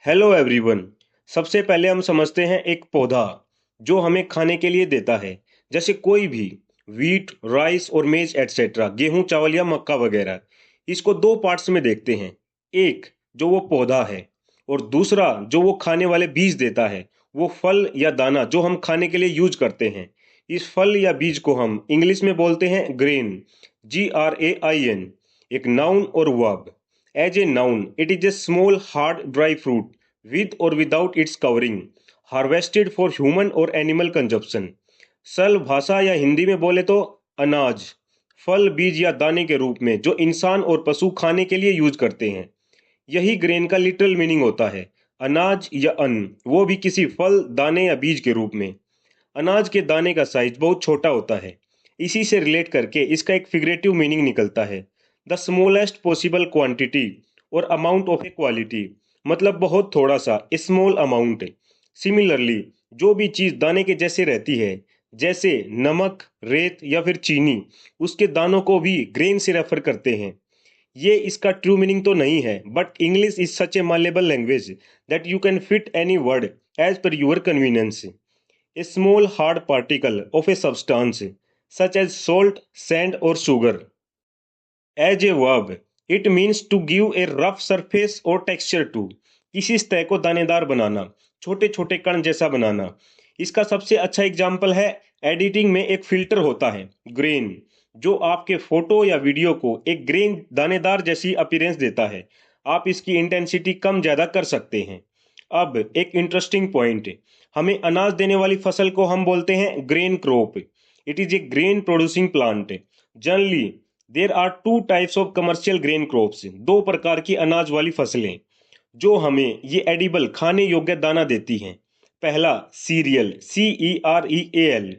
Hello everyone. सबसे पहले हम समझते हैं एक पौधा जो हमें खाने के लिए देता है, जैसे कोई भी वीट, राइस और मेज एटसेट्रा, गेहूं, चावल या मक्का वगैरह। इसको दो पार्ट्स में देखते हैं। एक जो वो पौधा है, और दूसरा जो वो खाने वाले बीज देता है, वो फल या दाना जो हम खाने के लिए यूज करते हैं। इस फल या बीज को हम इंग्लिश में बोलते हैं ग्रेन, GRAIN। एक नाउन और verb. As a noun, it is a small, hard, dry fruit with or without its covering, harvested for human or animal consumption. सरल भाषा या हिंदी में बोले तो अनाज, फल, बीज या दाने के रूप में जो इंसान और पशु खाने के लिए यूज करते हैं। यही ग्रेन का लिटरल मीनिंग होता है, अनाज या अन्न, वो भी किसी फल, दाने या बीज के रूप में। अनाज के दाने का साइज बहुत छोटा होता है। इसी से रिलेट करके इसका एक फिगरेटिव मीनिंग निकलता है, द स्मॉलेस्ट पॉसिबल क्वांटिटी और अमाउंट ऑफ ए क्वालिटी, मतलब बहुत थोड़ा सा, स्मॉल अमाउंट। सिमिलरली जो भी चीज दाने के जैसे रहती है, जैसे नमक, रेत या फिर चीनी, उसके दानों को भी ग्रेन से रेफर करते हैं। ये इसका ट्रू मीनिंग तो नहीं है, but English is such a malleable language that you can fit any word as per your convenience. A small hard particle of a substance such as salt, sand or sugar. As a verb, it means to give a rough surface or texture to. किसी सतह को दानेदार बनाना, छोटे छोटे कण जैसा बनाना। इसका सबसे अच्छा एग्जाम्पल है, एडिटिंग में एक फिल्टर होता है ग्रेन, जो आपके फोटो या वीडियो को एक ग्रेन दानेदार जैसी अपीयरेंस देता है। आप इसकी इंटेंसिटी कम ज्यादा कर सकते हैं। अब एक इंटरेस्टिंग पॉइंट, हमें अनाज देने वाली फसल को हम बोलते हैं grain crop. It is a grain producing plant. Generally there are two types of commercial grain crops, दो प्रकार की अनाज वाली फसलें जो हमें ये एडिबल खाने योग्य दाना देती हैं। पहला cereal, CEREAL,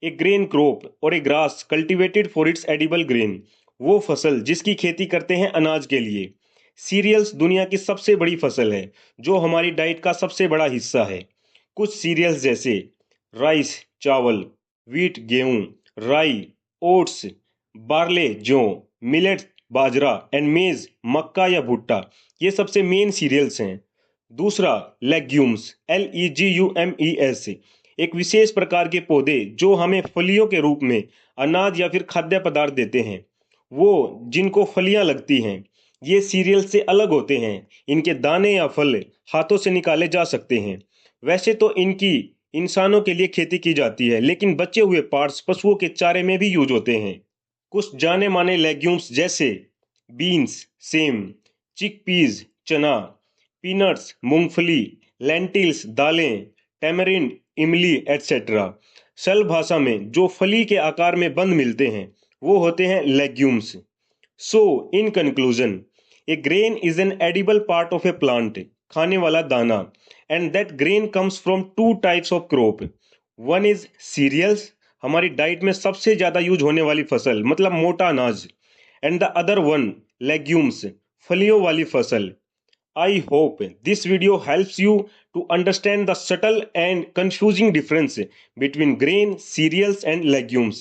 a grain crop और a grass cultivated for its edible grain, वो फसल जिसकी खेती करते हैं अनाज के लिए। सीरियल्स दुनिया की सबसे बड़ी फसल है जो हमारी डाइट का सबसे बड़ा हिस्सा है। कुछ सीरियल्स जैसे राइस चावल, वीट गेहूं, राई ओट्स, बार्ले जौ, मिलेट बाजरा एंड मेज मक्का या भुट्टा, ये सबसे मेन सीरियल्स हैं। दूसरा लेग्यूम्स, LEGUMES, एक विशेष प्रकार के पौधे जो हमें फलियों के रूप में अनाज या फिर खाद्य पदार्थ देते हैं, वो जिनको फलियां लगती हैं। ये सीरियल से अलग होते हैं, इनके दाने या फल हाथों से निकाले जा सकते हैं। वैसे तो इनकी इंसानों के लिए खेती की जाती है, लेकिन बचे हुए पार्ट्स पशुओं के चारे में भी यूज होते हैं। कुछ जाने माने लेग्यूम्स जैसे बीन्स, सेम, चिकपीज, चना, पीनट्स, मूंगफली, लेंटिल्स, दालें, टेमरिंड, इमली एटसेट्रा। सरल भाषा में जो फली के आकार में बंद मिलते हैं वो होते हैं legumes. So in conclusion, a grain is an edible part of a plant, खाने वाला दाना, and that grain comes from two types of crop. One is cereals, हमारी डाइट में सबसे ज्यादा यूज होने वाली फसल, मतलब मोटा अनाज, and the other one legumes, फलियों वाली फसल। I hope this video helps you to understand the subtle and confusing difference between grain, cereals and legumes.